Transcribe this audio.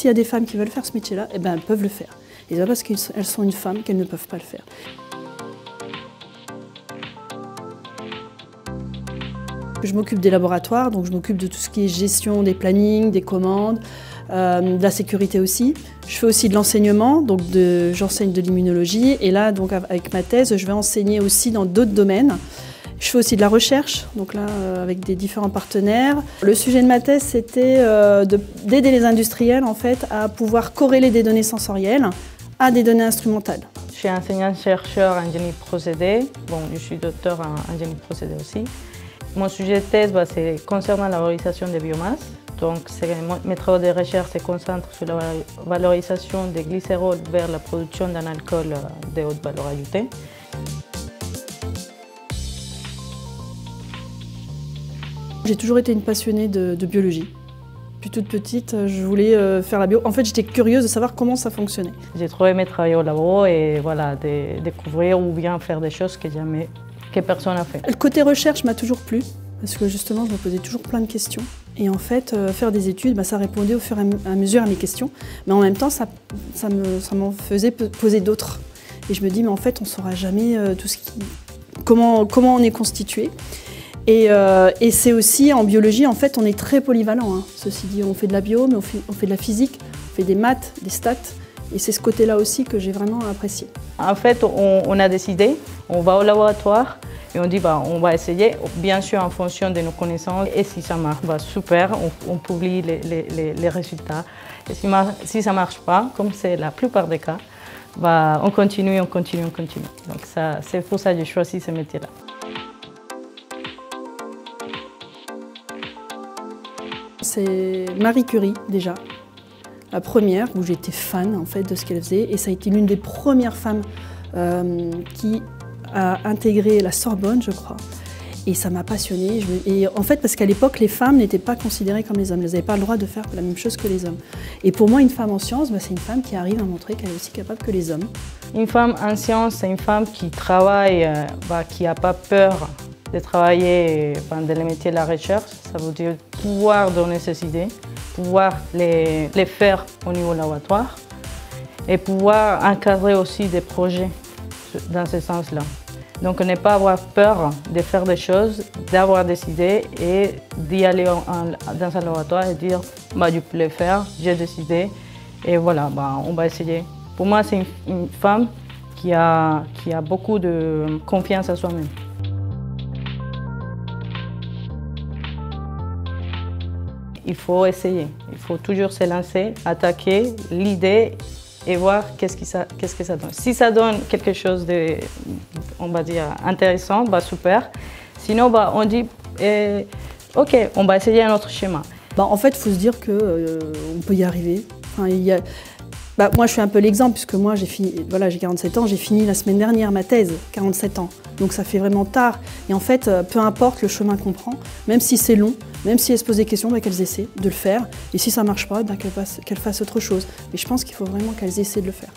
s'il y a des femmes qui veulent faire ce métier-là, eh ben, elles peuvent le faire. Et c'est pas parce qu'elles sont une femme qu'elles ne peuvent pas le faire. Je m'occupe des laboratoires, donc je m'occupe de tout ce qui est gestion des plannings, des commandes, de la sécurité aussi. Je fais aussi de l'enseignement, donc j'enseigne de l'immunologie et là, donc, avec ma thèse, je vais enseigner aussi dans d'autres domaines. Je fais aussi de la recherche, donc là, avec des différents partenaires. Le sujet de ma thèse, c'était d'aider les industriels en fait, à pouvoir corréler des données sensorielles à des données instrumentales. Je suis enseignante-chercheur en génie procédé. Bon, je suis docteur en génie procédé aussi. Mon sujet de thèse, c'est concernant la valorisation des biomasses. Donc, mes travaux de recherche se concentrent sur la valorisation des glycérols vers la production d'un alcool de haute valeur ajoutée. J'ai toujours été une passionnée de biologie. Depuis toute petite, je voulais faire la bio. En fait, j'étais curieuse de savoir comment ça fonctionnait. J'ai trop aimé travailler au labo et voilà, découvrir ou bien faire des choses que personne n'a fait. Le côté recherche m'a toujours plu, parce que justement, je me posais toujours plein de questions. Et en fait, faire des études, ça répondait au fur et à mesure à mes questions. Mais en même temps, ça m'en faisait poser d'autres. Et je me dis, mais en fait, on ne saura jamais comment on est constitué. Et c'est aussi, en biologie, en fait, on est très polyvalent. Hein. Ceci dit, on fait de la bio, mais on fait de la physique, on fait des maths, des stats. Et c'est ce côté-là aussi que j'ai vraiment apprécié. En fait, on a décidé, on va au laboratoire et on dit on va essayer, bien sûr en fonction de nos connaissances. Et si ça marche, super, on publie les résultats. Et si ça ne marche pas, comme c'est la plupart des cas, on continue. Donc c'est pour ça que j'ai choisi ce métier-là. C'est Marie Curie déjà, la première où j'étais fan en fait de ce qu'elle faisait et ça a été l'une des premières femmes qui a intégré la Sorbonne, je crois. Et ça m'a passionnée. Et en fait, parce qu'à l'époque, les femmes n'étaient pas considérées comme les hommes. Elles n'avaient pas le droit de faire la même chose que les hommes. Et pour moi, une femme en sciences, c'est une femme qui arrive à montrer qu'elle est aussi capable que les hommes. Une femme en sciences, c'est une femme qui travaille, qui n'a pas peur de travailler dans les métiers de la recherche. Ça veut dire pouvoir donner ses idées, pouvoir les faire au niveau laboratoire et pouvoir encadrer aussi des projets dans ce sens-là. Donc ne pas avoir peur de faire des choses, d'avoir des idées et d'y aller dans un laboratoire et dire je peux le faire, j'ai des idées et voilà, on va essayer. Pour moi, c'est une femme qui a beaucoup de confiance en soi-même. Il faut essayer, il faut toujours se lancer, attaquer l'idée et voir qu'est-ce que ça donne. Si ça donne quelque chose de, on va dire, intéressant, super. Sinon, on dit, ok, on va essayer un autre schéma. En fait, il faut se dire qu'on peut y arriver. Enfin, moi, je suis un peu l'exemple, puisque moi, j'ai 47 ans, j'ai fini la semaine dernière ma thèse, 47 ans. Donc ça fait vraiment tard. Et en fait, peu importe le chemin qu'on prend, même si c'est long, même si elles se posent des questions, qu'elles essaient de le faire. Et si ça ne marche pas, qu'elles fassent autre chose. Mais je pense qu'il faut vraiment qu'elles essaient de le faire.